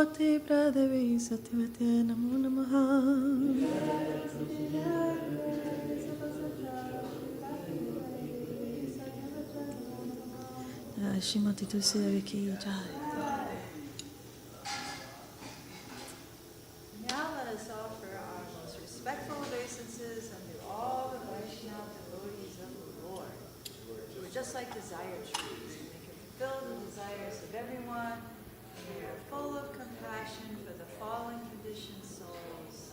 Bhakti Pradevi Satyavate Namo Namaha. Shrimati Tulsi Devi Ki Jai. Now let us offer our most respectful obeisances unto all the Vaishnava devotees of the Lord, who are just like desire trees, and they can fulfill the desires of everyone, and they are full of compassion for the fallen conditioned souls.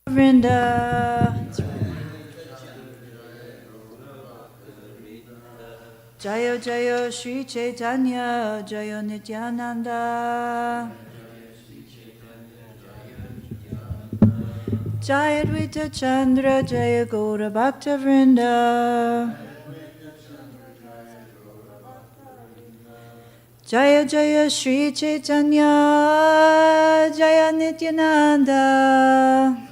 Vrinda. Jayo Jayo Sri Chaitanya, Jayo Nityananda. Jaya Dvaita Chandra, Jaya Gaura Bhakta Vrinda. Jaya Jaya Sri Chaitanya, Jaya Nityananda.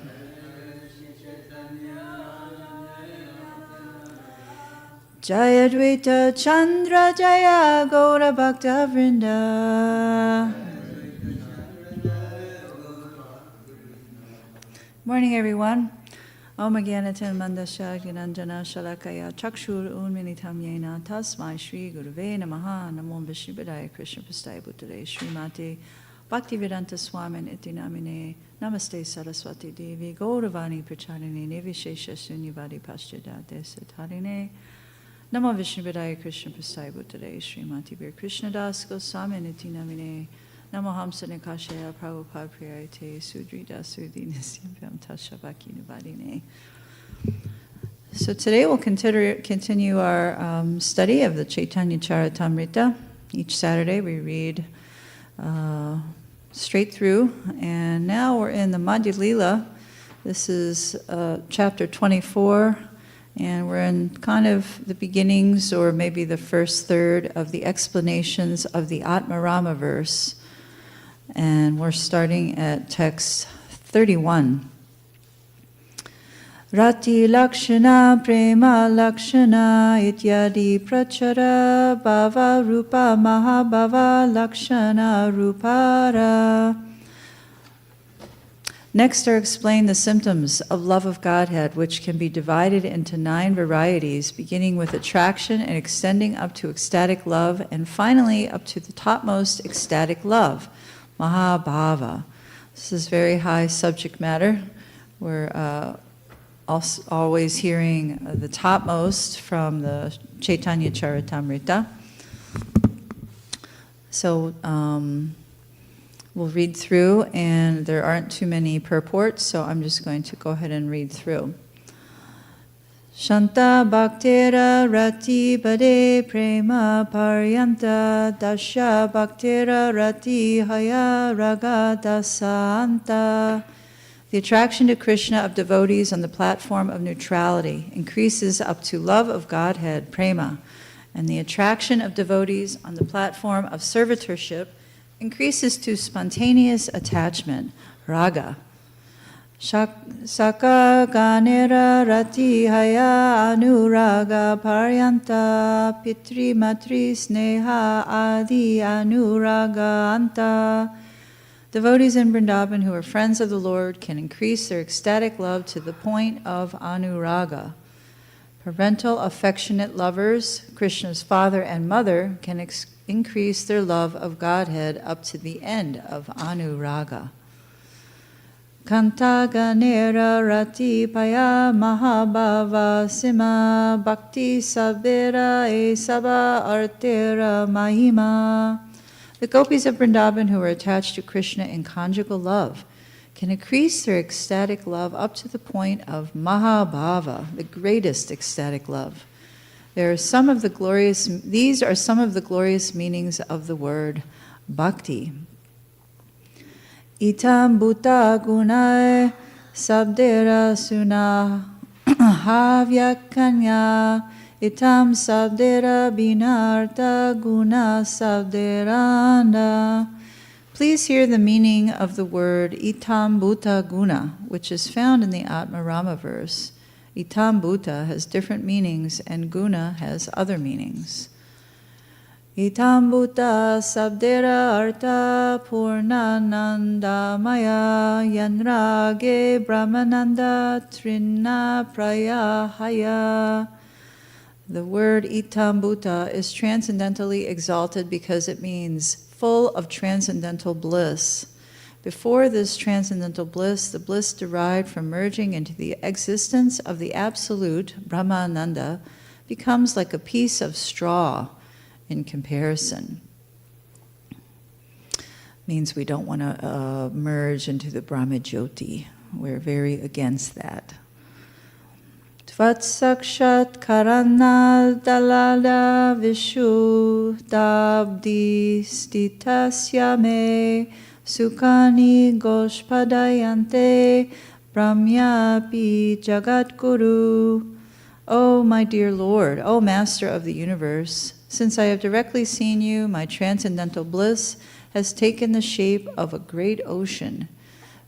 Jaya Dvaita Chandra, Jaya Gaura Bhakta Vrinda. Morning, everyone. Om Gyanatam Mandasya Gyananjana Shalakaya Chakshur Unminitam Yena Tasmai Shri Gurave Namaha Namo Vishnupadaya Krishna Prasthaya Bhutale Srimati Bhaktivedanta Swamin Iti Namine Namaste Saraswati Devi Gauravani Pracharine Nevishesha Sunyavadi Paschadate Satarine Namo Vishnupadaya Krishna Prasthaya Bhutale Srimati Vir Krishna Das Goswami Iti Namine Namo Hamsa Nikashaya Prabhupada Priyate Sudrida Sudhi Nisyam Tashabaki Nuvadine. So today we'll continue our study of the Chaitanya Charitamrita. Each Saturday we read straight through, and now we're in the Madhya Lila. This is chapter 24, and we're in kind of the beginnings, or maybe the first third, of the explanations of the Atmarama verse. And we're starting at text 31. Rati Lakshana Prema Lakshana Ityadi Prachara Bhava Rupa Mahabhava Lakshana Rupara. Next are explained the symptoms of love of Godhead, which can be divided into 9 varieties, beginning with attraction and extending up to ecstatic love, and finally up to the topmost ecstatic love, Mahabhava. This is very high subject matter. We're always hearing the topmost from the Chaitanya Charitamrita. So we'll read through, and there aren't too many purports, so I'm just going to go ahead and read through. Shanta Bhaktera Rati Bade Prema Paryanta Dasha Bhaktera Rati Haya Raga Dasanta. The attraction to Krishna of devotees on the platform of neutrality increases up to love of Godhead, Prema, and the attraction of devotees on the platform of servitorship increases to spontaneous attachment, Raga. Saka Ganera Rati Haya Anuraga Paryanta Pitri Matri Sneha Adi Anuraga Anta. Devotees in Vrindavan who are friends of the Lord can increase their ecstatic love to the point of Anuraga. Parental affectionate lovers, Krishna's father and mother, can increase their love of Godhead up to the end of Anuraga. Kantaganera rati paya mahabhava sima bhakti sabdera e saba artera mahima. The gopis of Vrindavan who are attached to Krishna in conjugal love can increase their ecstatic love up to the point of mahabhava, the greatest ecstatic love. These are some of the glorious meanings of the word bhakti. Itam bhuta gunai sabdera suna havyakanya itam sabdera binarta guna sabderanda. Please hear the meaning of the word itam bhuta guna, which is found in the Atmarama verse. Itam bhuta has different meanings and guna has other meanings. Itam bhuta sabdera arta purnananda maya yanrage brahmananda trinna prayahaya. The word itam bhuta is transcendentally exalted because it means full of transcendental bliss. Before this transcendental bliss, the bliss derived from merging into the existence of the Absolute, Brahmananda, becomes like a piece of straw in comparison. Means we don't want to merge into the Brahmajyoti. We're very against that. Tvatsakshat karana dalada vishu dabdi stitasya me sukani goshpadayante brahmyapi jagadguru. O my dear Lord, O Master of the universe, since I have directly seen you, my transcendental bliss has taken the shape of a great ocean.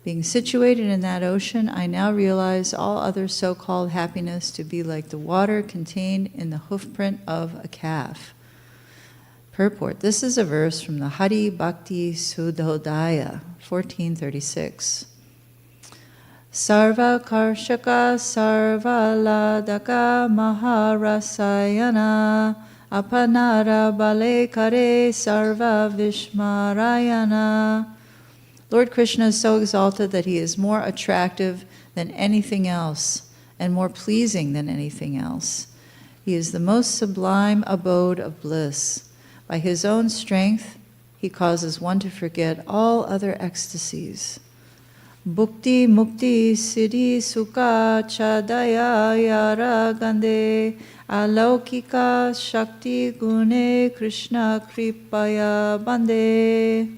Being situated in that ocean, I now realize all other so-called happiness to be like the water contained in the hoofprint of a calf. Purport. This is a verse from the Hari Bhakti Sudhodaya, 1436. Sarva Karshaka Sarva Ladaka Maharasayana Apanara Bale Kare Sarva Vishmarayana. Lord Krishna is so exalted that he is more attractive than anything else and more pleasing than anything else. He is the most sublime abode of bliss. By his own strength, he causes one to forget all other ecstasies. Bhukti mukti siddhi sukha chadaya yara gande alaukika shakti gune Krishna kripaya bande.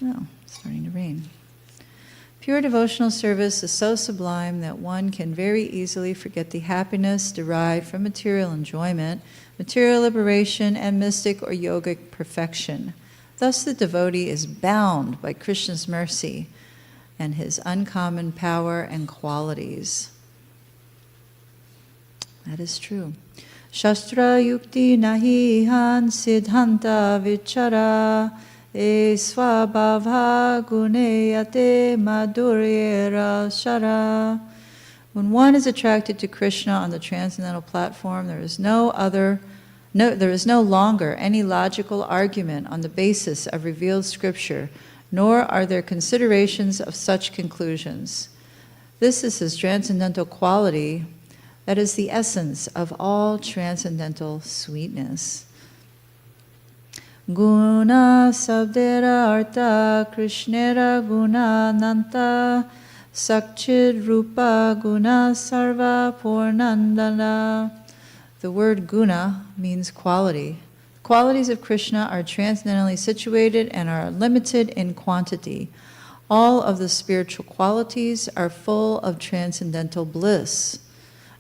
No, it's starting to rain. Pure devotional service is so sublime that one can very easily forget the happiness derived from material enjoyment, material liberation, and mystic or yogic perfection. Thus the devotee is bound by Krishna's mercy and his uncommon power and qualities. That is true. Shastra yukti nahi han siddhanta vichara e swabhava guneyate madhuryera shara. When one is attracted to Krishna on the transcendental platform, there is no longer any logical argument on the basis of revealed scripture, nor are there considerations of such conclusions. This is his transcendental quality, that is the essence of all transcendental sweetness. Guna sabdera arta krishnera guna nanta sakchid rupa guna sarva purnandana. The word guna means quality. The qualities of Krishna are transcendentally situated and are limited in quantity. All of the spiritual qualities are full of transcendental bliss.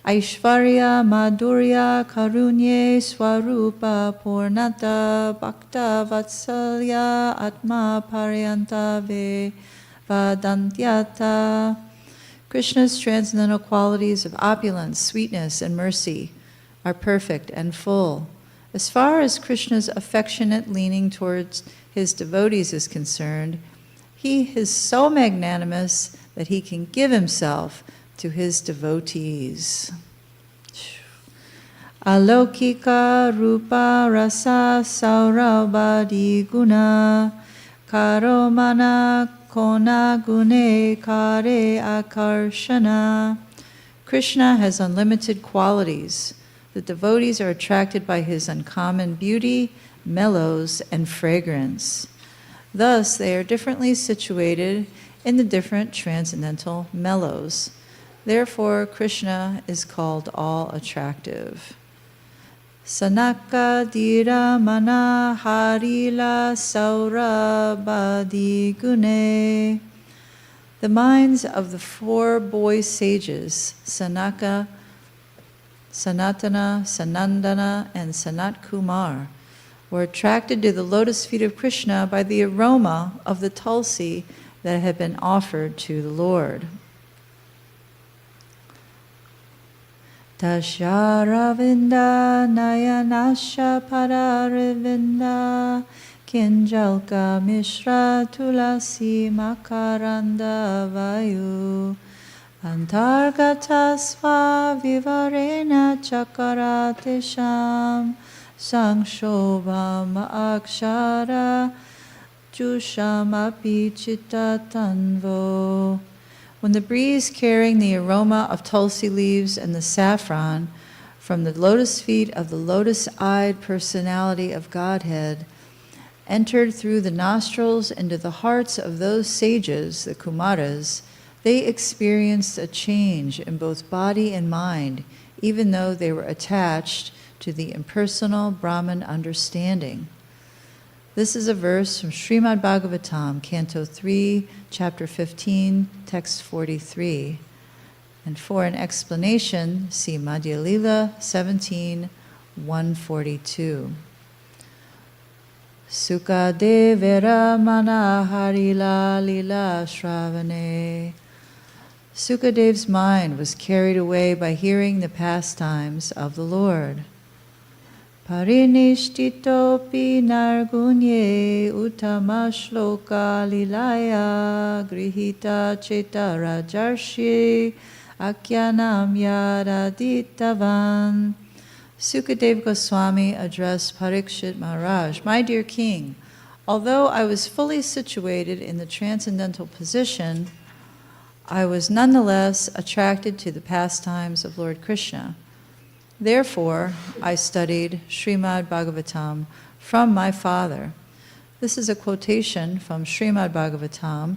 Aishvarya, Madhurya, Karunye, Swarupa, Purnata, Bhakta, Vatsalya, Atma, Paryanta, Vadantyata. Krishna's transcendental qualities of opulence, sweetness, and mercy are perfect and full. As far as Krishna's affectionate leaning towards his devotees is concerned, he is so magnanimous that he can give himself to his devotees. Alokika rupa rasa saurabadi guna karomana kona gune kare akarshana. Krishna has unlimited qualities. The devotees are attracted by his uncommon beauty, mellows, and fragrance. Thus, they are differently situated in the different transcendental mellows. Therefore, Krishna is called all-attractive. Sanaka dira mana harila saurabadi gune. The minds of the 4 boy sages, Sanaka, Sanatana, Sanandana, and Sanat Kumar, were attracted to the lotus feet of Krishna by the aroma of the tulsi that had been offered to the Lord. Tasharavinda nayanasha pararavinda kinjalka mishra tulasi makaranda vayu antargatasva vivarena chakaratisham Sangshobham akshara jushamapi chitatanvo. When the breeze carrying the aroma of tulsi leaves and the saffron from the lotus feet of the lotus-eyed personality of Godhead entered through the nostrils into the hearts of those sages, the Kumaras, they experienced a change in both body and mind, even though they were attached to the impersonal Brahman understanding. This is a verse from Srimad Bhagavatam, Canto 3, Chapter 15, Text 43. And for an explanation, see Madhya Lila 17, 142. Sukha devera mana harila lila shravane. Sukadev's mind was carried away by hearing the pastimes of the Lord. Parinishtitopi nargunye uttama shloka lilaya grihita chetara jarshi akyanam yadaditavan. Sukadev Goswami addressed Parikshit Maharaj, "My dear king, although I was fully situated in the transcendental position, I was nonetheless attracted to the pastimes of Lord Krishna. Therefore, I studied Srimad Bhagavatam from my father." This is a quotation from Srimad Bhagavatam,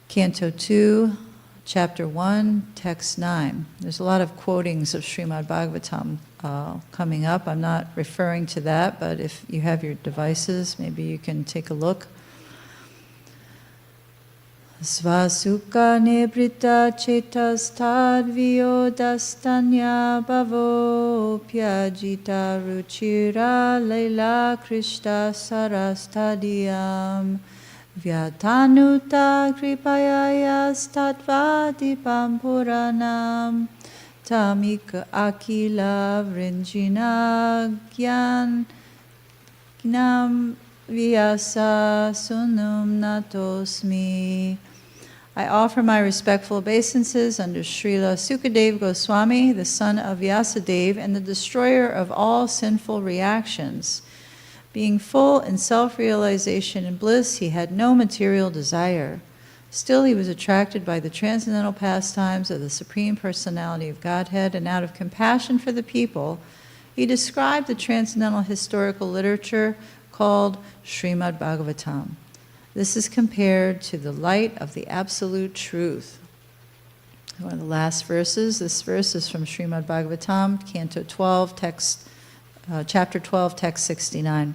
Canto 2, Chapter 1, Text 9. There's a lot of quotings of Srimad Bhagavatam coming up. I'm not referring to that, but if you have your devices, maybe you can take a look. Svasukha nebrita chetas tadvio dastanya bhavo pyajita ruchira leila krishta sarastadiyam vyatanuta kripayayas tatvadipam puranam tamika akila vrinjina gyanam vyasa sunum natosmi. I offer my respectful obeisances under Srila Sukadev Goswami, the son of Vyasadeva and the destroyer of all sinful reactions. Being full in self-realization and bliss, he had no material desire. Still, he was attracted by the transcendental pastimes of the Supreme Personality of Godhead, and out of compassion for the people, he described the transcendental historical literature called Srimad Bhagavatam. This is compared to the light of the absolute truth. One of the last verses, this verse is from Srimad Bhagavatam, Canto 12, Chapter 12, Text 69.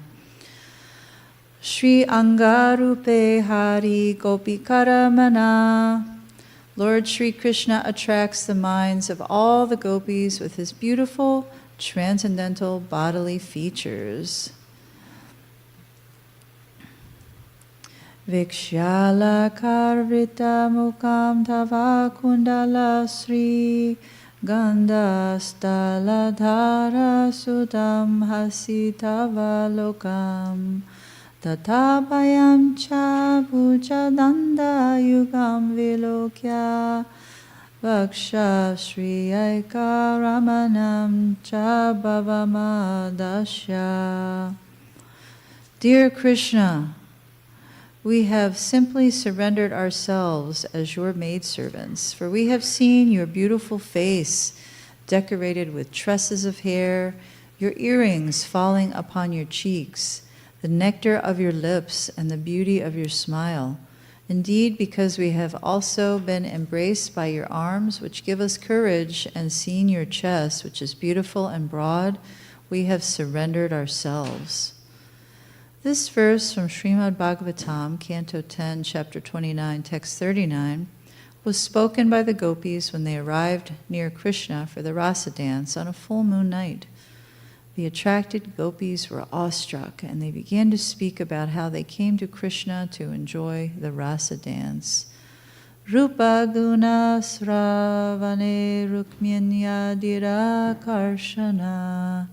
Shri Angarupe Hari Gopikaramana. Lord Sri Krishna attracts the minds of all the gopis with his beautiful transcendental bodily features. Vikshala karvrita mukam tava kundala sri ganda stala dhara sudam hasitava lokam Tatapayam cha bhujadanda yugam vilokya Vaksha Sri Aika Ramanam cha bhavamadasya. Dear Krishna, we have simply surrendered ourselves as your maidservants, for we have seen your beautiful face decorated with tresses of hair, your earrings falling upon your cheeks, the nectar of your lips, and the beauty of your smile. Indeed, because we have also been embraced by your arms, which give us courage, and seen your chest, which is beautiful and broad, we have surrendered ourselves. This verse from Srimad Bhagavatam, Canto 10, Chapter 29, Text 39, was spoken by the gopis when they arrived near Krishna for the rasa dance on a full moon night. The attracted gopis were awestruck, and they began to speak about how they came to Krishna to enjoy the rasa dance. Rupa guna sravane rukminya dira karshana.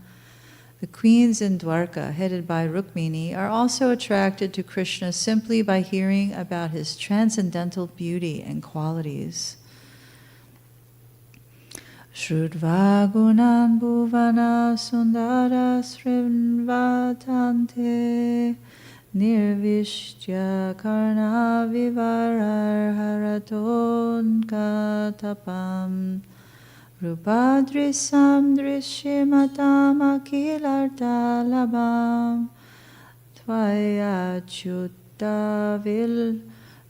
The queens in Dwarka, headed by Rukmini, are also attracted to Krishna simply by hearing about his transcendental beauty and qualities. Shrudva gunan bhuvana sundara srinvatante nirvishtya karna vivarar haraton katapam Rupadrisam drishimatam akilarta labam Tvayachyuttavil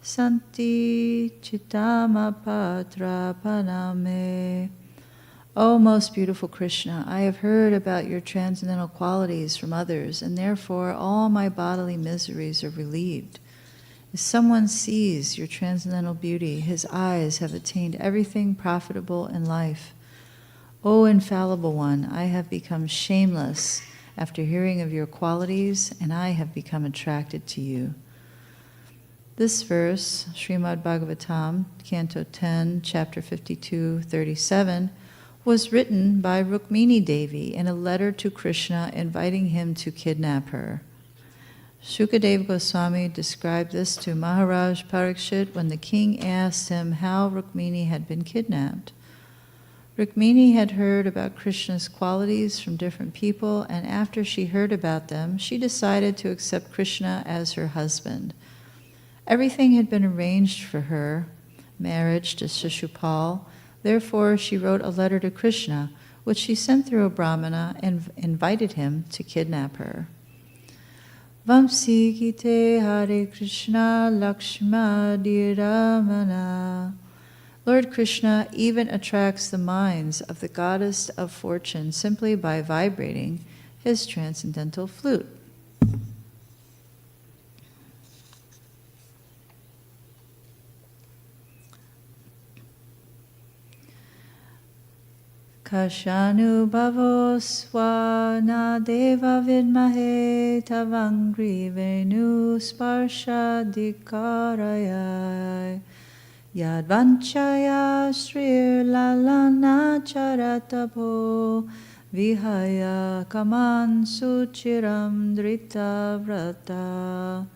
santi chittamapatra paname. O most beautiful Krishna, I have heard about your transcendental qualities from others, and therefore all my bodily miseries are relieved. If someone sees your transcendental beauty, his eyes have attained everything profitable in life. O infallible one, I have become shameless after hearing of your qualities, and I have become attracted to you. This verse, Srimad Bhagavatam, Canto 10, Chapter 52, 37, was written by Rukmini Devi in a letter to Krishna inviting him to kidnap her. Shukadev Goswami described this to Maharaj Parikshit when the king asked him how Rukmini had been kidnapped. Rukmini had heard about Krishna's qualities from different people, and after she heard about them, she decided to accept Krishna as her husband. Everything had been arranged for her marriage to Shishupal. Therefore, she wrote a letter to Krishna, which she sent through a brahmana and invited him to kidnap her. Vamsi Gite Hare Krishna Lakshma Dhiramana. Lord Krishna even attracts the minds of the goddess of fortune simply by vibrating his transcendental flute. Kashanu bhavo swana deva vidmahe tavangri venu sparsha dikaraya yadvanchaya srir lalana charatabo vihaya kaman suchiram drita vrata.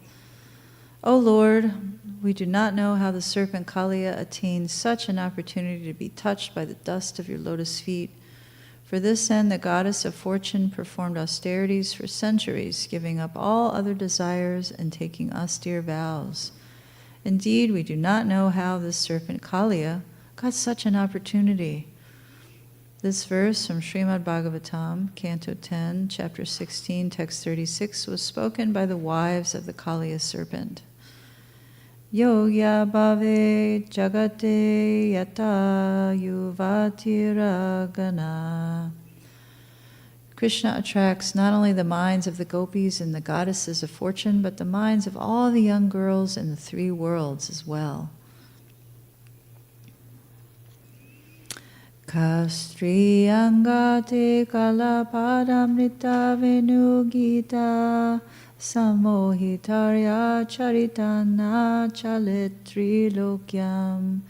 O Lord, we do not know how the serpent Kaliya attained such an opportunity to be touched by the dust of your lotus feet. For this end, the goddess of fortune performed austerities for centuries, giving up all other desires and taking austere vows. Indeed, we do not know how this serpent Kaliya got such an opportunity. This verse from Srimad Bhagavatam, Canto 10, Chapter 16, Text 36, was spoken by the wives of the Kaliya serpent. Yogya bhave jagate yata yuvatiragana. Krishna attracts not only the minds of the gopis and the goddesses of fortune, but the minds of all the young girls in the three worlds as well. Kastri angate kalapadamrita venugita samohitarya charitana chalitri lokyam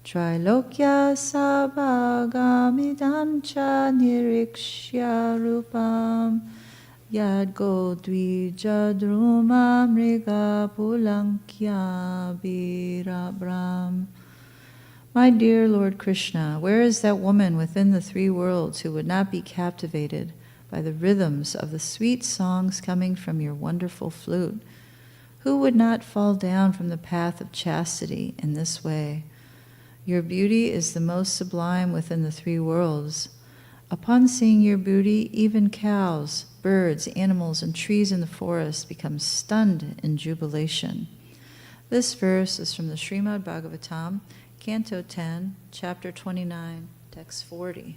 trilokya sabhagamidam cha nirikshya rupam Yadgo Dvija Druma Mriga Pulankya Virabram. My dear Lord Krishna, where is that woman within the three worlds who would not be captivated by the rhythms of the sweet songs coming from your wonderful flute? Who would not fall down from the path of chastity in this way? Your beauty is the most sublime within the three worlds. Upon seeing your beauty, even cows, birds, animals, and trees in the forest become stunned in jubilation. This verse is from the Srimad Bhagavatam, Canto 10, Chapter 29, Text 40.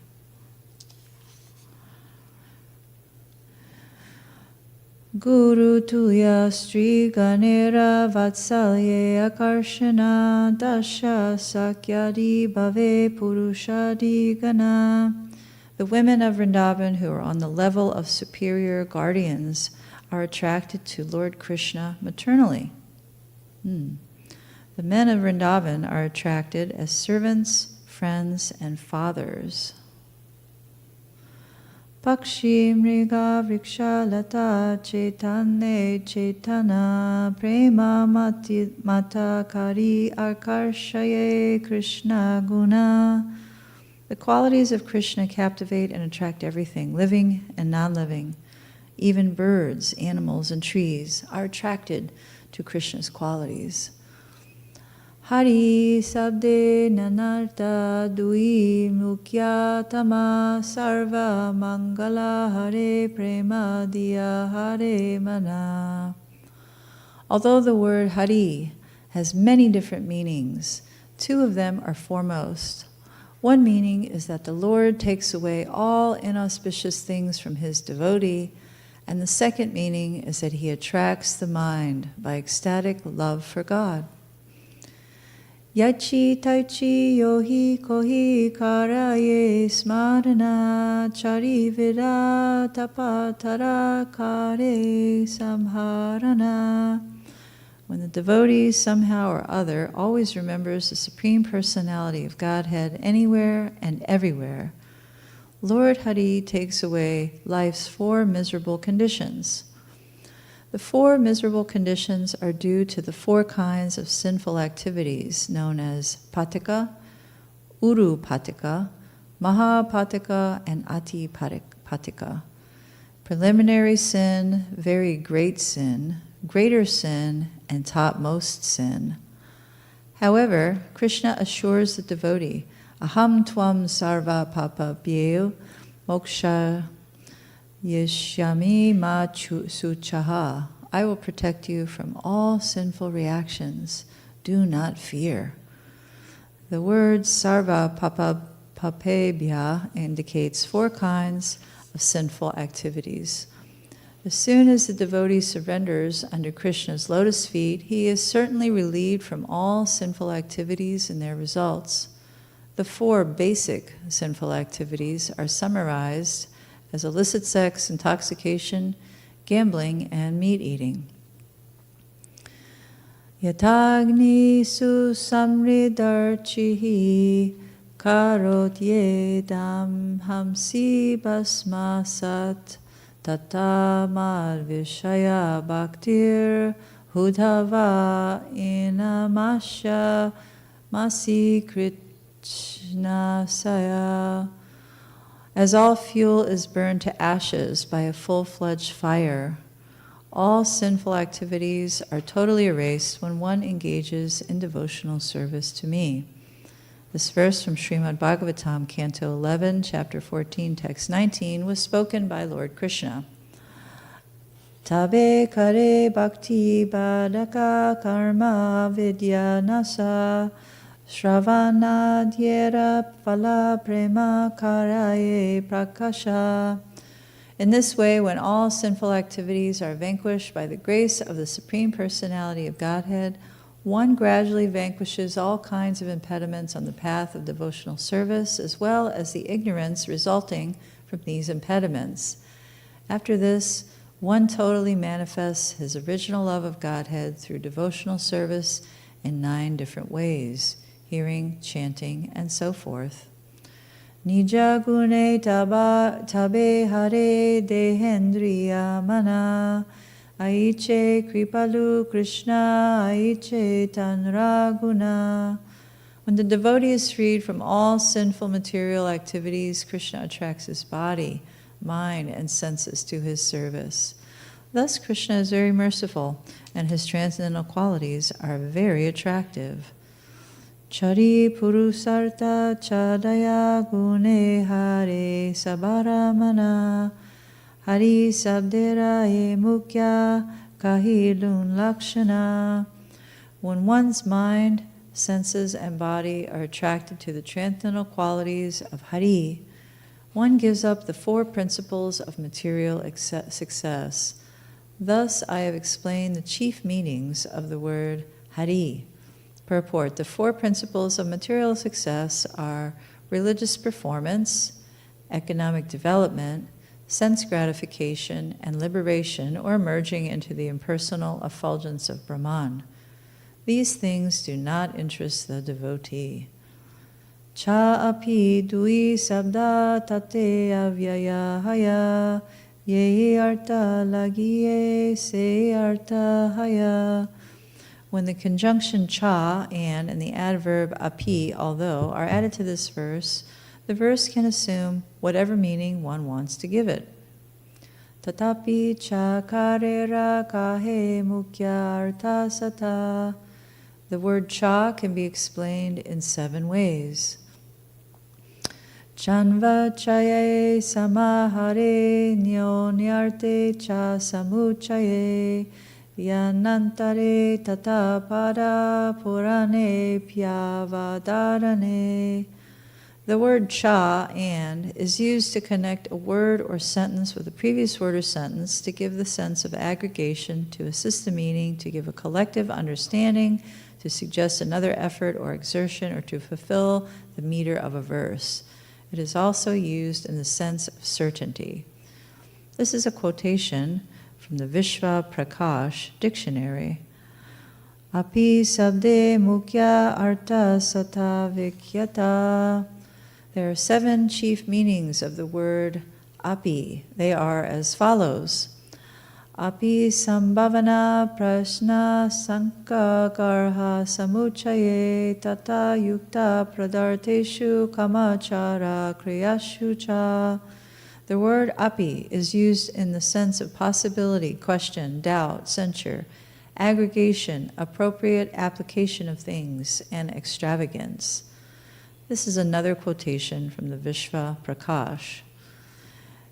Guru tuya Sri Ganera Vatsalye Akarshana Dasha Sakyadi Bhave Purushadi Gana. The women of Vrindavan who are on the level of superior guardians are attracted to Lord Krishna maternally. The men of Vrindavan are attracted as servants, friends, and fathers. Pakshi mriga vriksha lata chaitane chaitana prema mata kari akarshaye Krishna guna. The qualities of Krishna captivate and attract everything, living and non-living. Even birds, animals, and trees are attracted to Krishna's qualities. Hari sabde nanarta dui mukya tama sarva mangala hare prema diya hare mana. Although the word Hari has many different meanings, two of them are foremost. One meaning is that the Lord takes away all inauspicious things from his devotee, and the second meaning is that he attracts the mind by ecstatic love for God. Yachi taichi yohi kohi karaye smarana chari vida tapatara kare samharana. When the devotee somehow or other always remembers the Supreme Personality of Godhead anywhere and everywhere, Lord Hari takes away life's four miserable conditions. The four miserable conditions are due to the four kinds of sinful activities known as patika, uru patika, maha patika, and ati patika. Preliminary sin, very great sin, greater sin, and topmost sin. However, Krishna assures the devotee, aham tvam sarva papa bhyo moksha yishyami ma suchaha. I will protect you from all sinful reactions. Do not fear. The word sarva papa papebhya indicates four kinds of sinful activities. As soon as the devotee surrenders under Krishna's lotus feet, he is certainly relieved from all sinful activities and their results. The four basic sinful activities are summarized as illicit sex, intoxication, gambling, and meat eating. Yatagni su samridarchihi karot yedam hamsi basmasat Tata Vishaya Bhaktir Hudhava Inamasha Masi Krishna Saya. As all fuel is burned to ashes by a full-fledged fire, all sinful activities are totally erased when one engages in devotional service to me. This verse from Srimad Bhagavatam, Canto 11, Chapter 14, Text 19, was spoken by Lord Krishna. Tabe kare bhakti badaka karma vidya nasa shravana dhyera phala prema karaye prakasha. In this way, when all sinful activities are vanquished by the grace of the Supreme Personality of Godhead, one gradually vanquishes all kinds of impediments on the path of devotional service, as well as the ignorance resulting from these impediments. After this, one totally manifests his original love of Godhead through devotional service in 9 different ways, hearing, chanting, and so forth. Nija gune tabe hare dehendriya mana. Aiche kripalu Krishna, aiche tanraguna. When the devotee is freed from all sinful material activities, Krishna attracts his body, mind, and senses to his service. Thus, Krishna is very merciful, and his transcendental qualities are very attractive. Chari purusarta chadaya gune hare sabaramana hari sabdera e mukya kahilun lakshana. When one's mind, senses, and body are attracted to the transcendental qualities of Hari, one gives up the four principles of material success. Thus, I have explained the chief meanings of the word Hari. Purport: the four principles of material success are religious performance, economic development, sense gratification, and liberation or merging into the impersonal effulgence of Brahman. These things do not interest the devotee. Cha api dui sabda tate avyaya haya ye arta lagiye se arta haya. When the conjunction cha and the adverb api, although, are added to this verse, the verse can assume whatever meaning one wants to give it. Tatapi cha karera kahe mukya arta sata. The word cha can be explained in 7 ways. Chanva chaye samahare nyonyarte cha samuchaye yanantare tatapada purane pyavadarane. The word cha and is used to connect a word or sentence with a previous word or sentence to give the sense of aggregation, to assist the meaning, to give a collective understanding, to suggest another effort or exertion, or to fulfill the meter of a verse. It is also used in the sense of certainty. This is a quotation from the Vishva Prakash dictionary. Api sabde mukya arta sata vikyata. There are 7 chief meanings of the word api. They are as follows. Api sambhavana prashna sankagarha samuchaye tata yukta pradarteshu kamachara kriyashu cha. The word api is used in the sense of possibility, question, doubt, censure, aggregation, appropriate application of things, and extravagance. This is another quotation from the Vishva Prakash.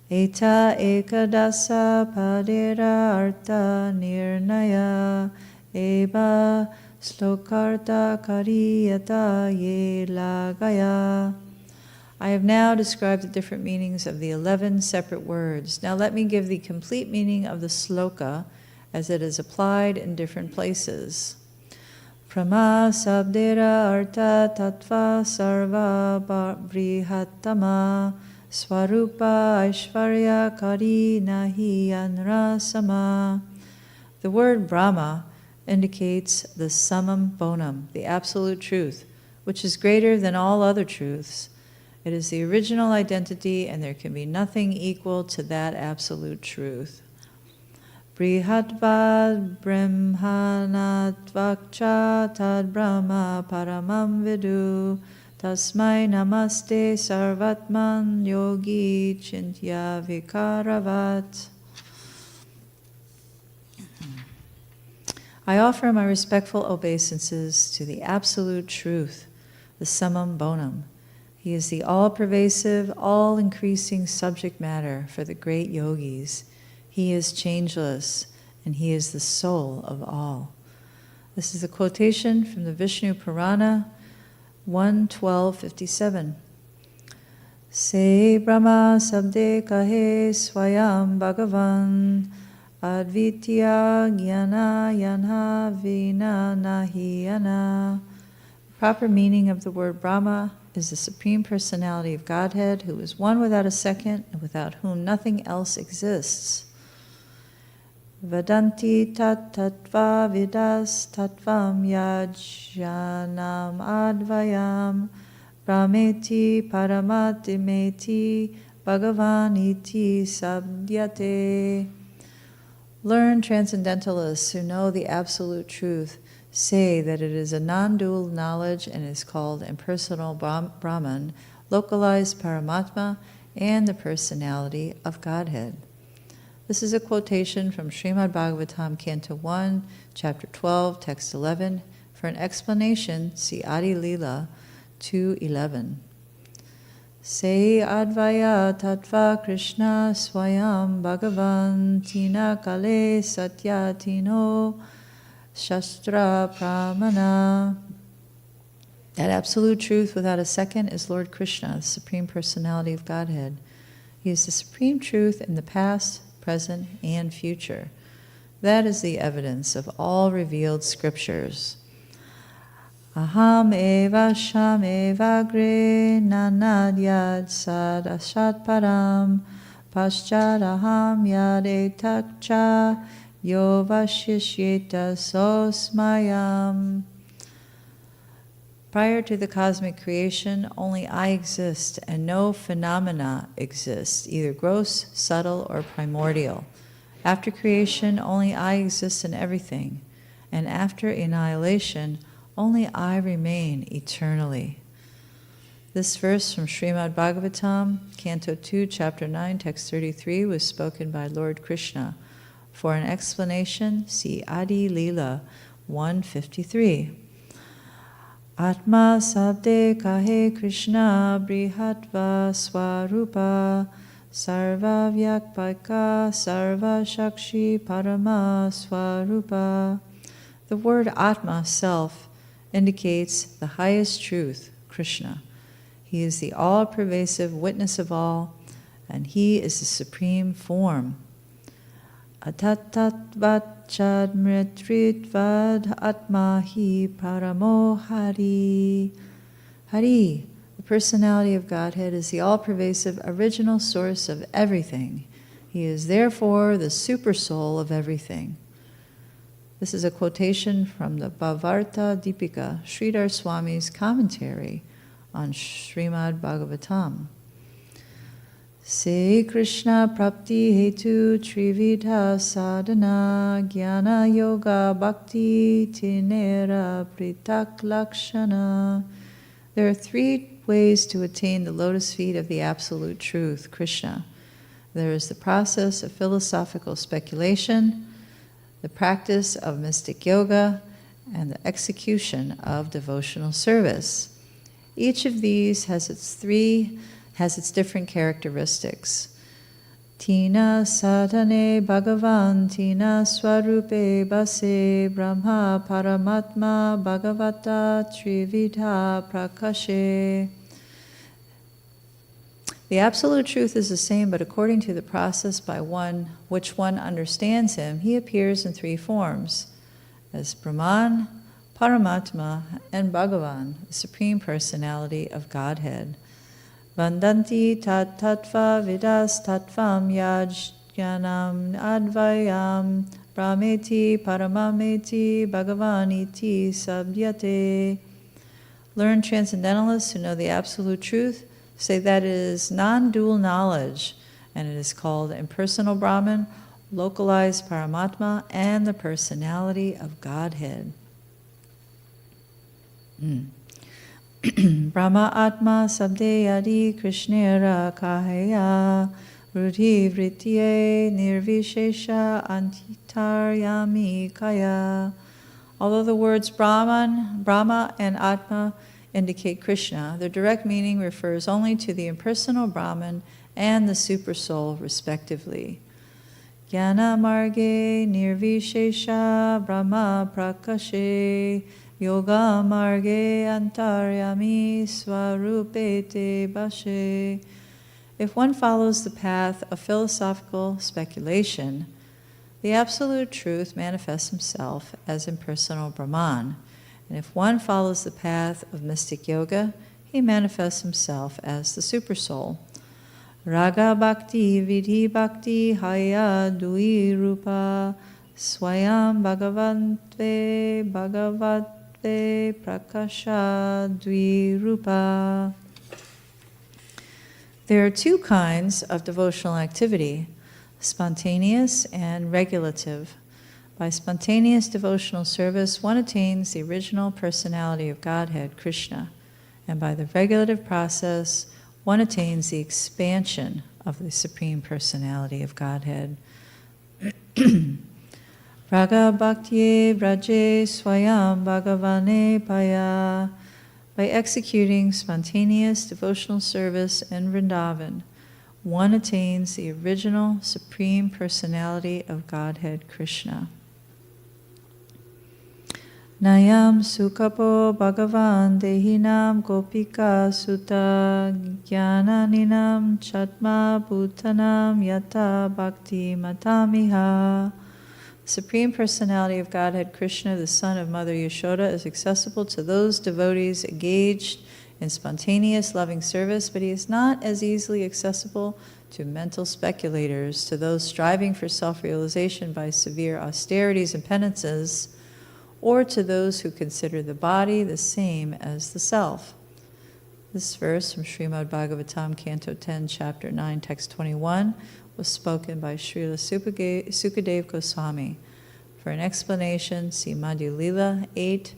Eta ekadasa padera arta nirnaya eva slokarta kariyata ye lagaya. I have now described the different meanings of the 11 separate words. Now let me give the complete meaning of the sloka as it is applied in different places. Prama sabdera arta tattva sarva brihatama Swarupa Aishvarya Kari Nahi Anrasama. The word Brahma indicates the summum bonum, the absolute truth, which is greater than all other truths. It is the original identity, and there can be nothing equal to that absolute truth. Brihatvad Brahmanatvakcha Tad Brahma Paramam Vidu Tasmai namaste sarvatman yogi chintya vikaravat. I offer my respectful obeisances to the absolute truth, the summum bonum. He is the all-pervasive, all-increasing subject matter for the great yogis. He is changeless, and he is the soul of all. This is a quotation from the Vishnu Purana, 1:1257. Se Brahma sabde kahe swayam bhagavan advitya jnana yanha vina nahiyana. The proper meaning of the word Brahma is the Supreme Personality of Godhead, who is one without a second and without whom nothing else exists. Vadanti tat tattva vidas tattvam yajnanam advayam Brahmeti Paramatmeti Bhagavaniti Sabdyate. Learned transcendentalists who know the absolute truth say that it is a non-dual knowledge and is called impersonal Brahman, localized Paramatma, and the personality of Godhead. This is a quotation from Srimad Bhagavatam, Canto 1, Chapter 12, Text 11. For an explanation, see Adi Lila 2:11. Se advaya tattva Krishna swayam bhagavan tina kale satyatino shastra pramana. That absolute truth without a second is Lord Krishna, the Supreme Personality of Godhead. He is the supreme truth in the past, present, and future. That is the evidence of all revealed scriptures. Aham eva sham eva gre nanad yad sad ashat param paschad aham yad etakcha yovashishyeta sosmayam. Prior to the cosmic creation, only I exist and no phenomena exist, either gross, subtle, or primordial. After creation, only I exist in everything, and after annihilation, only I remain eternally. This verse from Srimad Bhagavatam, Canto 2, Chapter 9, Text 33, was spoken by Lord Krishna. For an explanation, see Adi Lila 153. Atma sabde kahe Krishna brihatva swarupa sarva vyakpaka sarva shakshi parama swarupa. The word Atma, self, indicates the highest truth, Krishna. He is the all-pervasive witness of all, and he is the supreme form. Atatatvat chadmritritvad atma hi paramo hari. Hari, the personality of Godhead, is the all-pervasive original source of everything. He is therefore the super soul of everything. This is a quotation from the Bhavarta Deepika, Sridhar Swami's commentary on Srimad Bhagavatam. Se Krishna prapti hetu trividha sadhana jnana yoga bhakti tinera pritak lakshana. There are three ways to attain the lotus feet of the absolute truth, Krishna. There is the process of philosophical speculation, the practice of mystic yoga, and the execution of devotional service. Each of these has its different characteristics. Tina sadhane bhagavan tina swarupe base brahma paramatma bhagavata trividha prakashe. The absolute truth is the same, but according to the process by which one understands him, he appears in three forms, as Brahman, Paramatma, and Bhagavan, the Supreme Personality of Godhead. Vandanti tat tattva vidas tattvam yajnanam advayam brahmeti paramameti bhagavaniti sabdyate. Learned transcendentalists who know the absolute truth say that it is non-dual knowledge, and it is called impersonal Brahman, localized Paramatma, and the personality of Godhead. Brahma Atma Sabde Adi Krishnera Kahaya Rudhi Vritye Nirvishesha Antitaryami Kaya. Although the words Brahma and Atma indicate Krishna, their direct meaning refers only to the impersonal Brahman and the Supersoul, respectively. Jnana Marge Nirvishesha Brahma Prakashe Yoga Marge Antaryami Swarupete Bashe. If one follows the path of philosophical speculation, the absolute truth manifests himself as impersonal Brahman. And if one follows the path of mystic yoga, he manifests himself as the Supersoul. Raga Bhakti Vidhi Bhakti Haya Dui Rupa Swayam Bhagavante Bhagavat Sattve Prakasha Dvirupa. There are two kinds of devotional activity, spontaneous and regulative. By spontaneous devotional service, one attains the original personality of Godhead, Krishna, and by the regulative process, one attains the expansion of the Supreme Personality of Godhead. Raga Bhakti Vraje Swayam Bhagavane Paya. By executing spontaneous devotional service in Vrindavan, one attains the original Supreme Personality of Godhead, Krishna. Nayam Sukapo Bhagavan Dehinam Gopika Sutta Gyananinam Chatma Bhutanam Yata Bhakti Matamiha. The Supreme Personality of Godhead, Krishna, the son of Mother Yashoda, is accessible to those devotees engaged in spontaneous loving service, but he is not as easily accessible to mental speculators, to those striving for self-realization by severe austerities and penances, or to those who consider the body the same as the self. This verse from Srimad Bhagavatam, Canto 10, Chapter 9, Text 21, was spoken by Srila Sukadev Goswami. For an explanation, see Madhya Lila 8,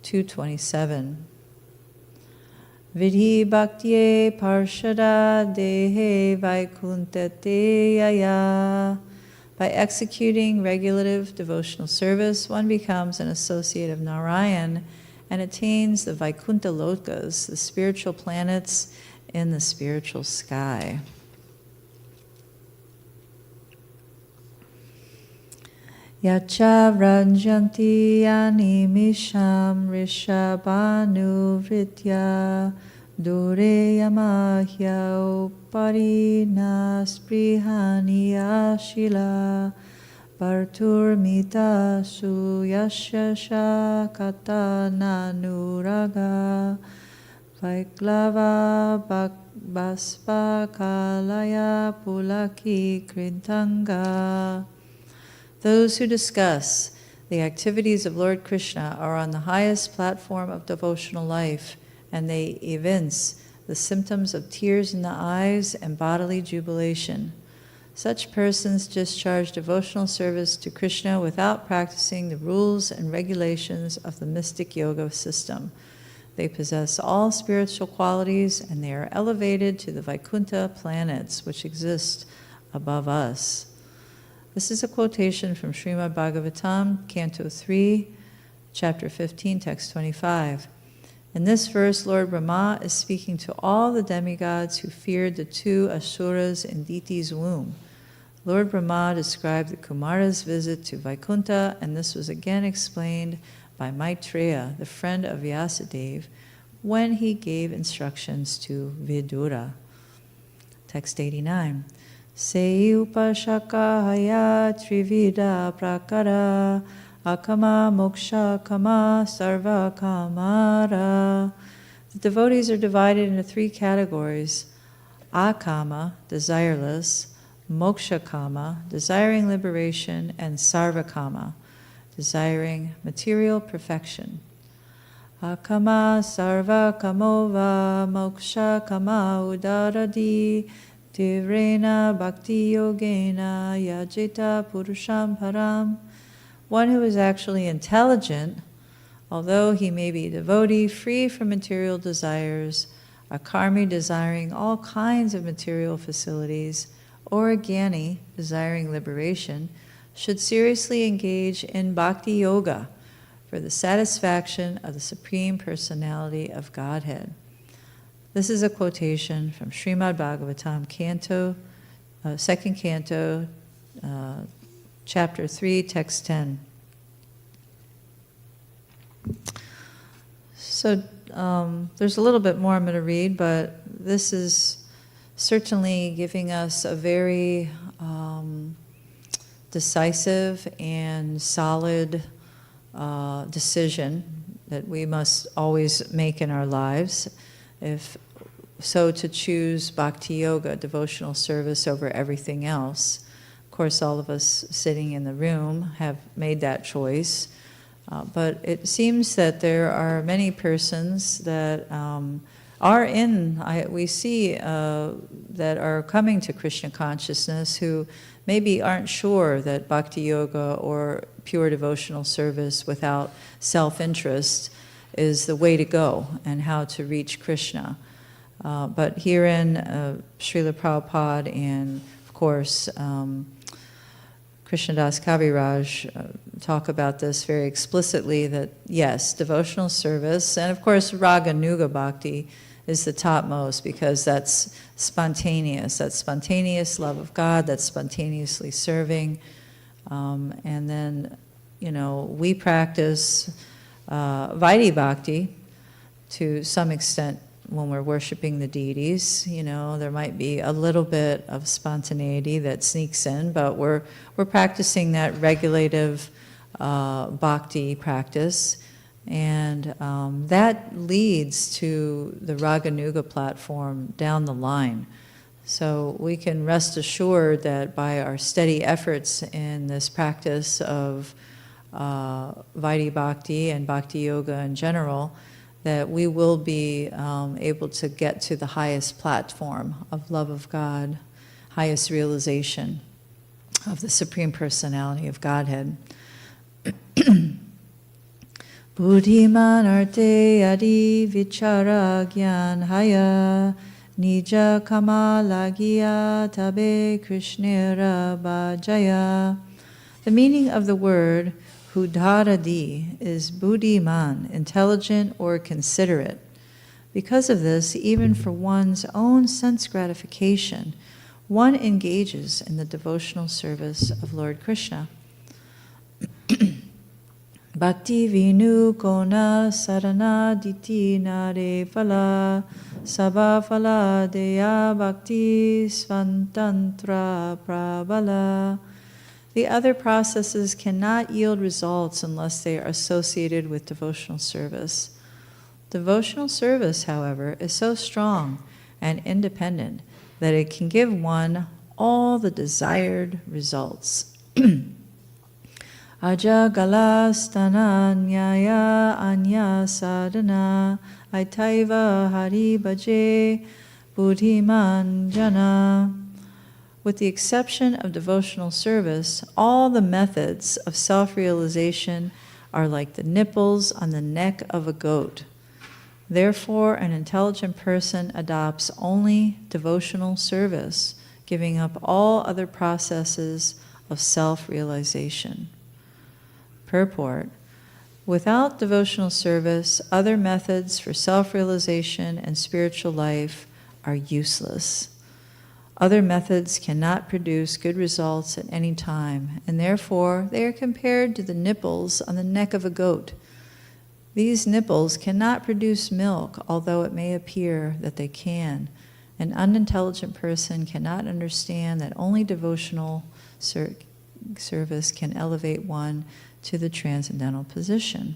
227. Vidhi bhaktye parshada dehe vaikuntate yaya. By executing regulative devotional service, one becomes an associate of Narayan and attains the Vaikuntha Lokas, the spiritual planets in the spiritual sky. Yacha Ranjanti Animisham Rishabhanu Vritya Dureyamahya Uparina Sprihaniya Shila Varturmita Suyashasha Katananuraga Vaiklava Baspa Kalaya Pulaki Krintanga. Those who discuss the activities of Lord Krishna are on the highest platform of devotional life, and they evince the symptoms of tears in the eyes and bodily jubilation. Such persons discharge devotional service to Krishna without practicing the rules and regulations of the mystic yoga system. They possess all spiritual qualities, and they are elevated to the Vaikuntha planets, which exist above us. This is a quotation from Srimad Bhagavatam, Canto 3, Chapter 15, Text 25. In this verse, Lord Brahma is speaking to all the demigods who feared the two Asuras in Diti's womb. Lord Brahma described the Kumara's visit to Vaikuntha, and this was again explained by Maitreya, the friend of Vyasadeva, when he gave instructions to Vidura. Text 89. Se upashakahaya trivida prakara akama moksha kama sarva kamara. The devotees are divided into three categories: akama, desireless; moksha kama, desiring liberation; and sarva kama, desiring material perfection. Akama sarva kamova moksha kama udaradi Tivrena bhakti yogena yajita purusham param. One who is actually intelligent, although he may be a devotee free from material desires, a karmi desiring all kinds of material facilities, or a jnani desiring liberation, should seriously engage in bhakti yoga for the satisfaction of the Supreme Personality of Godhead. This is a quotation from Srimad Bhagavatam, second canto, chapter 3, text 10. So there's a little bit more I'm going to read, but this is certainly giving us a very decisive and solid decision that we must always make in our lives. If so, to choose bhakti yoga, devotional service, over everything else. Of course, all of us sitting in the room have made that choice. But it seems that there are many persons that we see that are coming to Krishna consciousness who maybe aren't sure that bhakti yoga or pure devotional service without self-interest is the way to go and how to reach Krishna. But herein, Srila Prabhupada and, of course, Krishnadas Kaviraj talk about this very explicitly, that yes, devotional service, and of course Raga Nuga Bhakti is the topmost because that's spontaneous love of God, that's spontaneously serving. And then, we practice Vaidhi Bhakti to some extent when we're worshiping the deities. There might be a little bit of spontaneity that sneaks in, but we're practicing that regulative bhakti practice, and that leads to the Raganuga platform down the line. So we can rest assured that by our steady efforts in this practice of Vaidhi Bhakti and Bhakti Yoga in general, that we will be able to get to the highest platform of love of God, highest realization of the Supreme Personality of Godhead. Buddhiman arte adi vichara gyan haya nija kamalagiya tabe krishnera bhajaya. The meaning of the word Hudharadi is buddhiman, intelligent or considerate. Because of this, even for one's own sense gratification, one engages in the devotional service of Lord Krishna. Bhakti vinu kona sarana diti nare phala sabha phala deya bhakti svantantra prabala. The other processes cannot yield results unless they are associated with devotional service. Devotional service, however, is so strong and independent that it can give one all the desired results. Ajagalastana nyaya anya sadhana aitaiva hari bhaje buddhiman jana. With the exception of devotional service, all the methods of self-realization are like the nipples on the neck of a goat. Therefore, an intelligent person adopts only devotional service, giving up all other processes of self-realization. Purport: without devotional service, other methods for self-realization and spiritual life are useless. Other methods cannot produce good results at any time, and therefore they are compared to the nipples on the neck of a goat. These nipples cannot produce milk, although it may appear that they can. An unintelligent person cannot understand that only devotional service can elevate one to the transcendental position.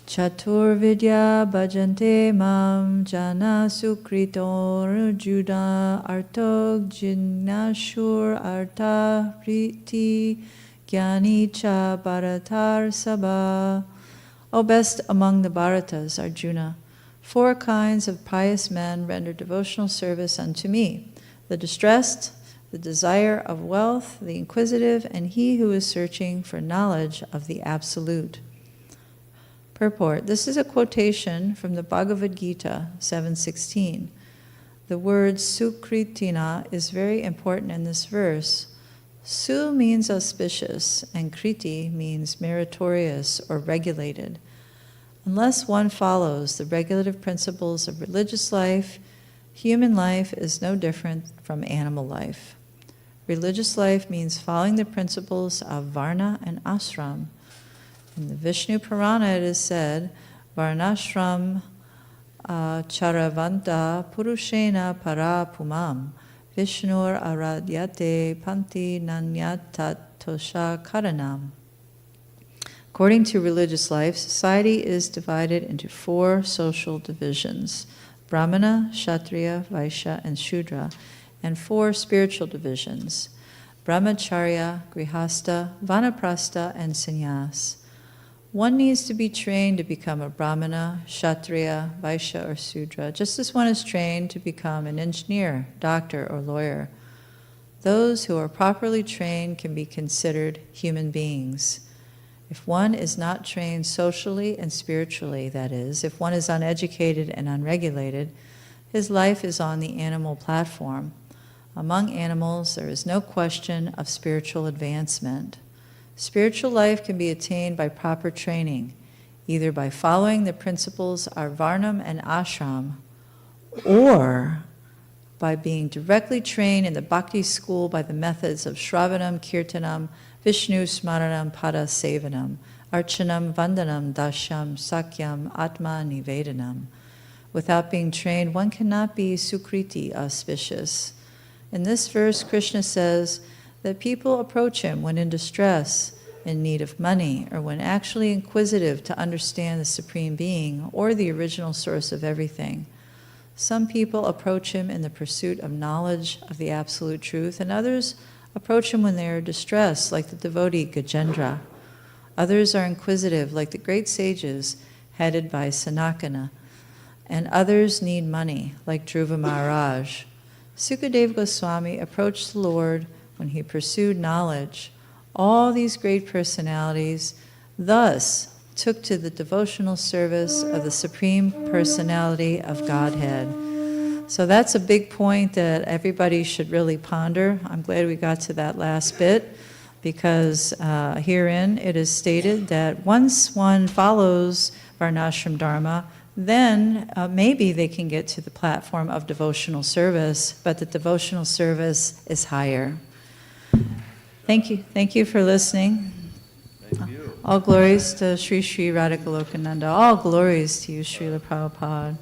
Chatur vidya bhajante mam jana sukritor juda artog jignashur arta priti gyani cha bharatar sabha. O best among the Bharatas, Arjuna, 4 kinds of pious men render devotional service unto me: the distressed, the desire of wealth, the inquisitive, and he who is searching for knowledge of the Absolute. Purport: this is a quotation from the Bhagavad Gita 7:16. The word sukritina is very important in this verse. Su means auspicious, and kriti means meritorious or regulated. Unless one follows the regulative principles of religious life, human life is no different from animal life. Religious life means following the principles of varna and ashram. In the Vishnu Purana it is said, Varnashram charavanta purushena para pumam Vishnur aradyate panti nanyatat tosha karanam. According to religious life, society is divided into 4 social divisions: Brahmana, Kshatriya, Vaishya, and Shudra, and 4 spiritual divisions: Brahmacharya, Grihastha, Vanaprastha, and Sannyas. One needs to be trained to become a Brahmana, Kshatriya, Vaishya, or Sudra, just as one is trained to become an engineer, doctor, or lawyer. Those who are properly trained can be considered human beings. If one is not trained socially and spiritually, that is, if one is uneducated and unregulated, his life is on the animal platform. Among animals, there is no question of spiritual advancement. Spiritual life can be attained by proper training, either by following the principles of Varnam and Ashram, or by being directly trained in the Bhakti school by the methods of Shravanam, Kirtanam, Vishnu Smaranam, Pada Sevanam, Archanam, Vandanam, Dasham, Sakyam, Atma Nivedanam. Without being trained, one cannot be Sukriti, auspicious. In this verse, Krishna says that people approach him when in distress, in need of money, or when actually inquisitive to understand the Supreme Being or the original source of everything. Some people approach him in the pursuit of knowledge of the absolute truth, and others approach him when they are distressed, like the devotee Gajendra. Others are inquisitive, like the great sages headed by Sanakana, and others need money, like Dhruva Maharaj. Sukadeva Goswami approached the Lord when he pursued knowledge. All these great personalities thus took to the devotional service of the Supreme Personality of Godhead. So that's a big point that everybody should really ponder. I'm glad we got to that last bit, because herein it is stated that once one follows Varnashram Dharma, then maybe they can get to the platform of devotional service, but the devotional service is higher. Thank you for listening. Thank you. All glories to Sri Sri Radha Golokananda. All glories to you, Srila Prabhupada.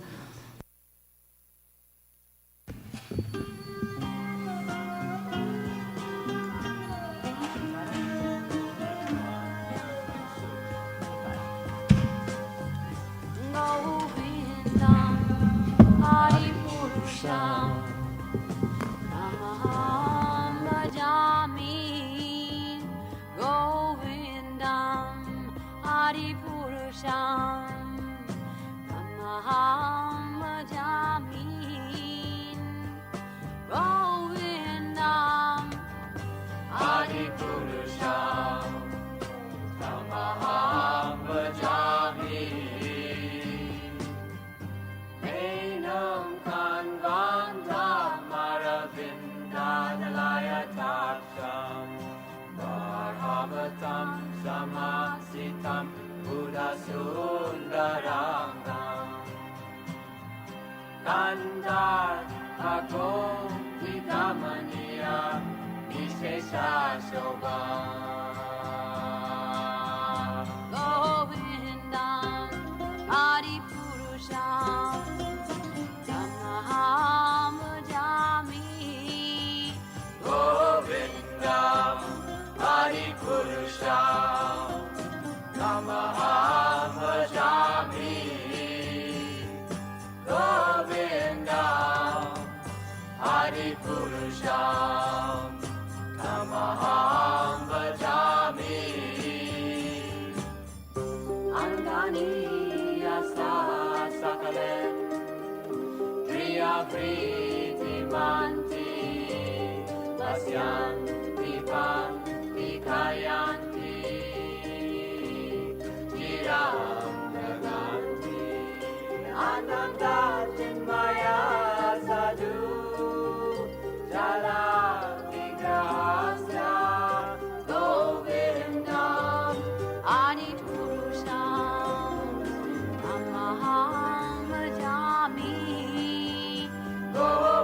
Go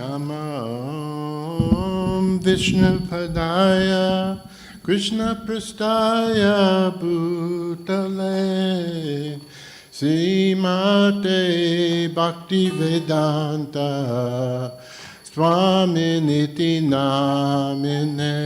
Namam Vishnu Padaya Krishna Prastaya Bhutale Srimate Bhakti Vedanta Swaminiti Namine.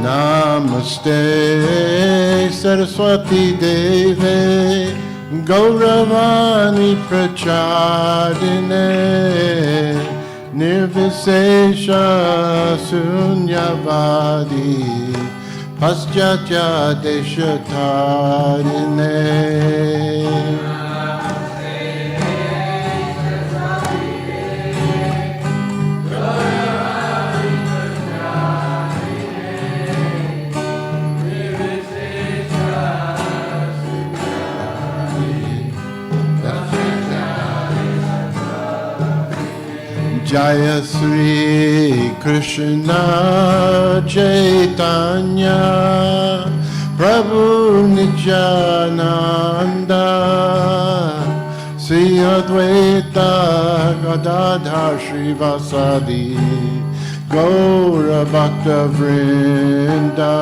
Namaste Saraswati Deve Gauravani Prachadine Nirvisesha Sunyavadi Paschatya Deshatarine. Jaya Sri Krishna Chaitanya Prabhu Nityananda Sri Advaita Gadadhar Srivasadi Gaura Bhakta Vrinda.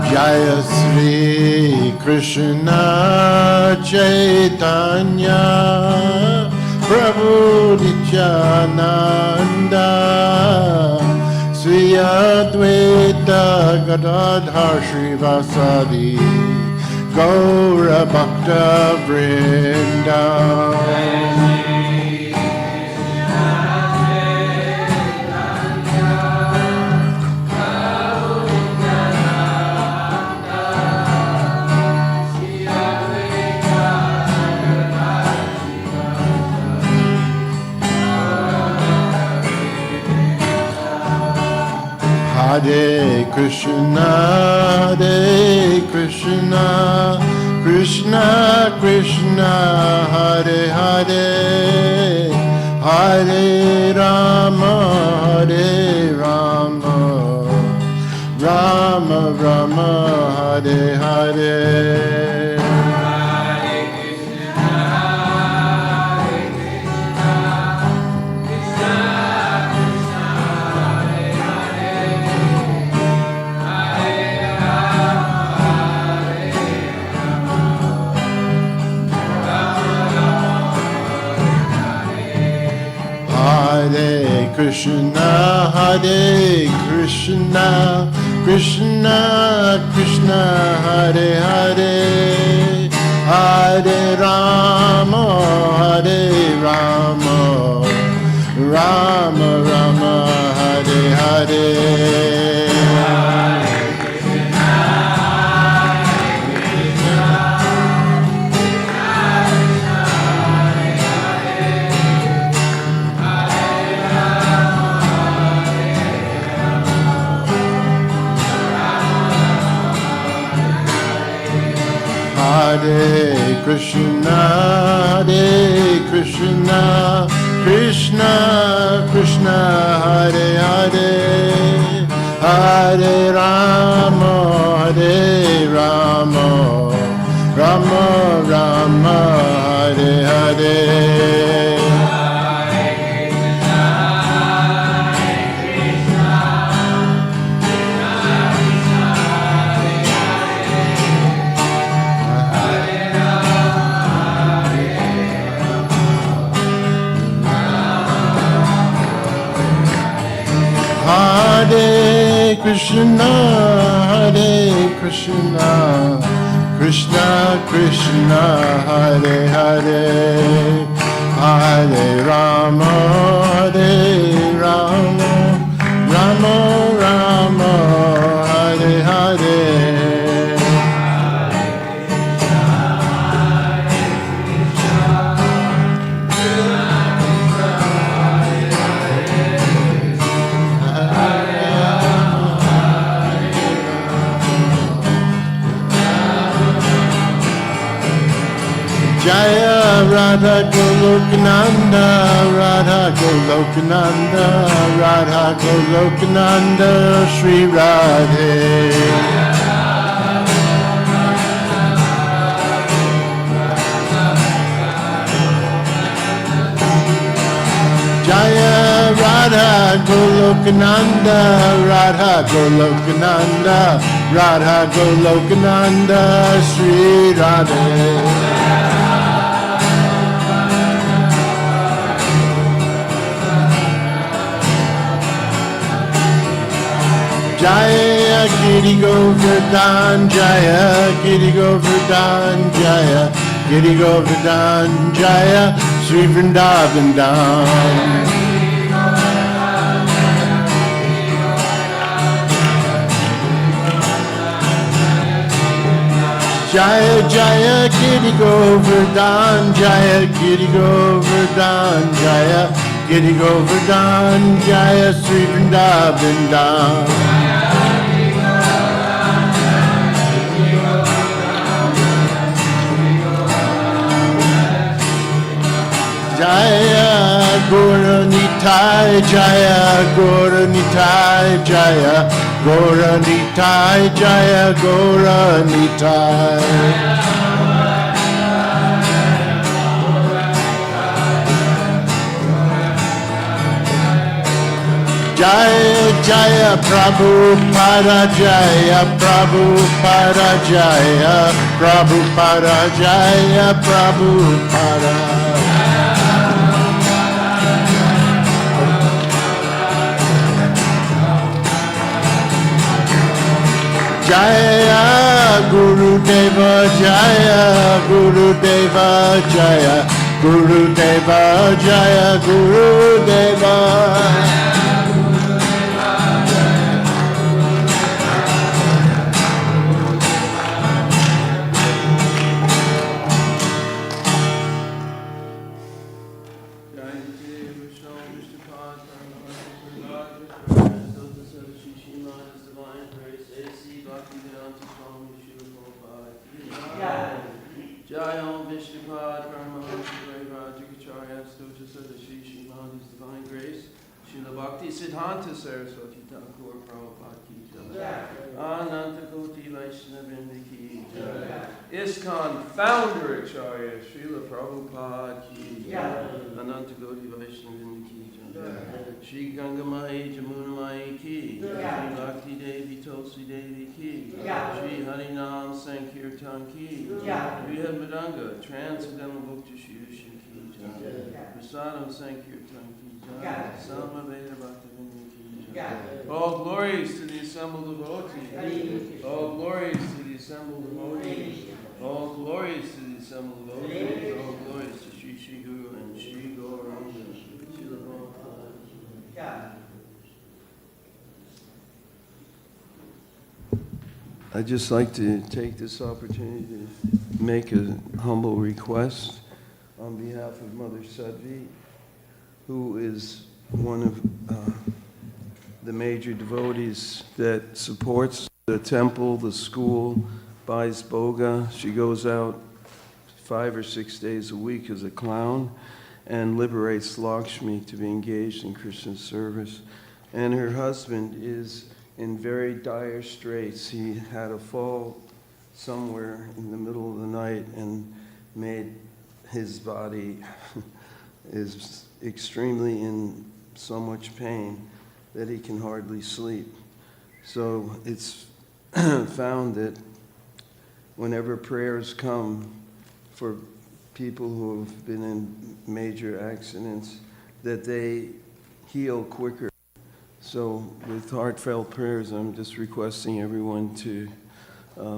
Jaya Sri Krishna Chaitanya Prabhu Nityananda Sri Advaita Gadadhar Srivasadi Gaura Bhakta Vrinda. Hare Krishna, Hare Krishna, Krishna Krishna, Hare Hare, Hare Rama, Hare Rama, Rama Rama, Hare Hare. Hare Krishna, Hare Krishna, Krishna Krishna, Hare Hare, Hare Rama, Hare Rama, Rama Rama, Hare Hare. Hare Krishna, Hare Krishna, Krishna Krishna, Hare Hare, Hare Rama, Hare Rama, Rama Rama, Hare Hare. Hare Krishna, Hare Krishna, Krishna Krishna, Hare Hare, Hare Rama, Hare Rama, Rama Rama, Jaya Radha Golokananda, Radha Golokananda, Radha Golokananda, Sri Radhe. Jaya Radha Golokananda, Radha Golokananda, Radha Golokananda, Sri Radhe. Jaya Giri Govardhan, Jaya Giri Govardhan, Jaya Giri Govardhan, Jaya Sri Vrindavan Dham. Jaya Jaya Giri Govardhan, Jaya Giri Govardhan, Jaya Giri Govardhan, Jaya Sri Vrindavan Dham. Jaya Gora Nitai, Jaya Gora Nitai, Jaya Gora Nitai, Jaya Gora Nitai. Jaya Jaya Prabhupada, Jaya Prabhupada, Jaya Prabhupada, Jaya Prabhupada. Jaya Guru Deva, Jaya Guru Deva, Jaya Guru Deva, Jaya Guru Deva. Jai Om Vishnupad Paramahansa Rajakacharya Stoja Sadashi Shrimad His Divine Grace Srila Bhakti Siddhanta Saraswati Thakur Prabhupada Ki Jai Ananta Koti Vaishnavindi Ki Jai ISKCON Founder Acharya Srila Prabhupada Ki Jai Ananta Koti Vaishnavindi Ki Jai Shri Gangamai Jamunamai Ki Shri Bhakti Devi Tulsi Devi Ki Shri Harinam Sankirtan Ki Brihad Madanga Transcendental Bhakti Shushan Ki Jai Prasadam Sankirtan Ki Jai Samaveda Bhaktivinoda Ki Jai. All glories to the assembled devotees. All glories to the assembled devotees. All glories to the assembled devotees. All glories to Shri Shri Guru and Shri Gauranga. Srila Prabhupada. I'd just like to take this opportunity to make a humble request on behalf of Mother Sadhvi, who is one of the major devotees that supports the temple, the school, buys boga. She goes out 5 or 6 days a week as a clown and liberates Lakshmi to be engaged in Krishna service. And her husband is in very dire straits. He had a fall somewhere in the middle of the night and made his body is extremely in so much pain that he can hardly sleep. So it's found that whenever prayers come for people who have been in major accidents, that they heal quicker. So with heartfelt prayers, I'm just requesting everyone to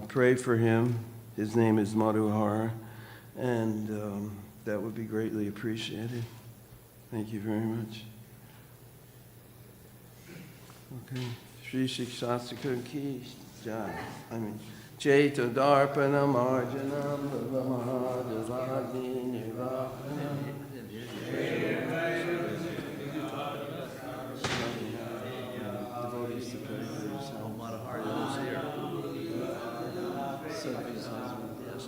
pray for him. His name is Madhuhara, and that would be greatly appreciated. Thank you very much. Okay. Shri Shikshastika Ki Jai. Chaita Darpana Marjanam Mahadavagni Nirvapane. Devotees to pray for yourself. Madhuhara is here. Sadhvi's husband. Yes.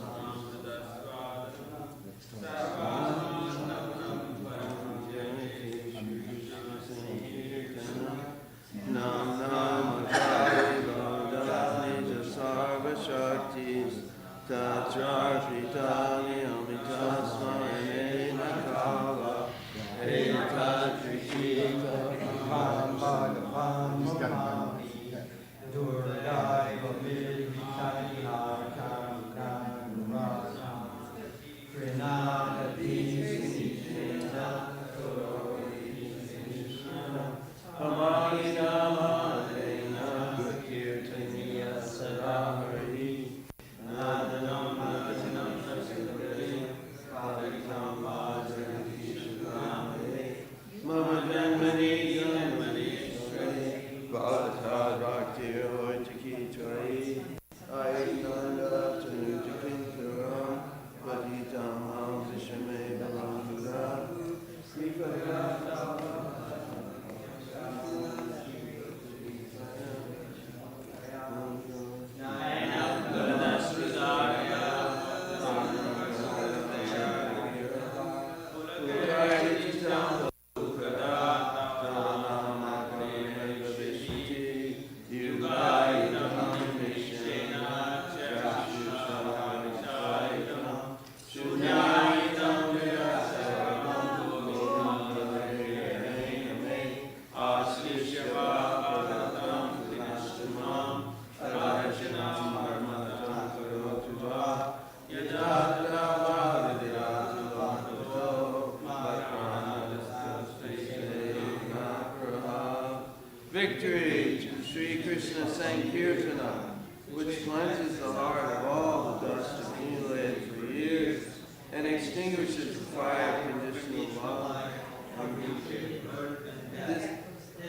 Victory to Sri Krishna Sankirtana, which cleanses the heart of all the dust accumulated for years and extinguishes the fire of conditional love.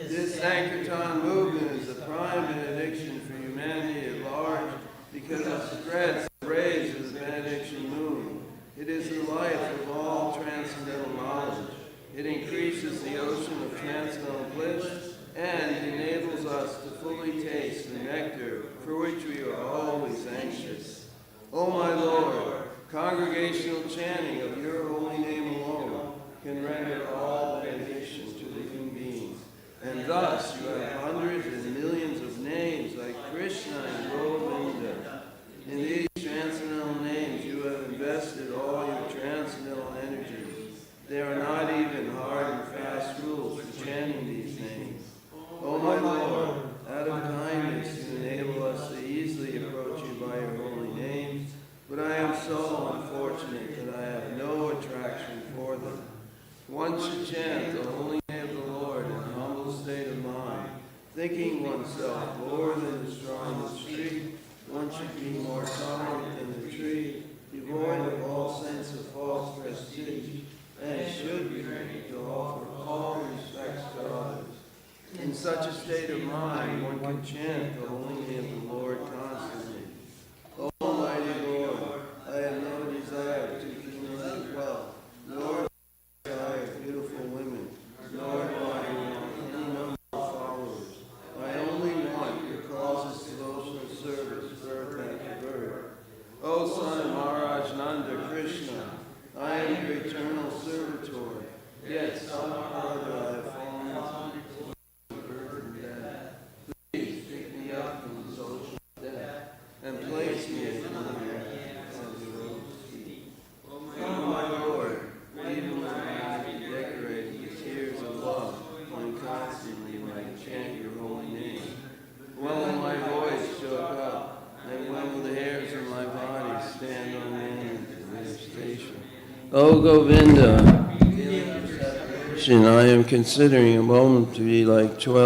This Sankirtan movement is a prime benediction for humanity at large because it spreads the rays of the benediction moon. It is the life of all transcendental knowledge. It increases the ocean of transcendental bliss and enables us to fully taste the nectar for which we are always anxious. O my Lord, congregational chanting of your holy name alone can render all benediction to living beings. And thus you have hundreds and millions of names like Krishna and Govinda. In these transcendental names you have invested all your transcendental energy. There are not even hard and fast rules for chanting these names. O my Lord, out of kindness you enable us to easily approach you by your holy names, but I am so unfortunate that I have no attraction for them. One should chant the holy name of the Lord in a humble state of mind, thinking oneself lower than the strongest tree. One should be more tolerant than the tree, devoid of all sense of false prestige, and should be ready to offer all respects to others. In such a state of mind, one can chant the holy name of the Lord constantly. O Almighty Lord, I have no desire to accumulate wealth, nor desire of beautiful women, nor do I want any number of followers. I only want your causes devotional service, birth after birth. O son of Maharaj Nanda Krishna, I am your eternal servitor, yet somehow or other I have fallen into birth and death. Please pick me up from the social death and place me at your feet. O my Lord, even when I be decorated with tears of love, when constantly when I chant your holy name, when will my voice choke up, and when will the hairs of my body stand on end in their station? O Govinda, I am considering a moment to be like 12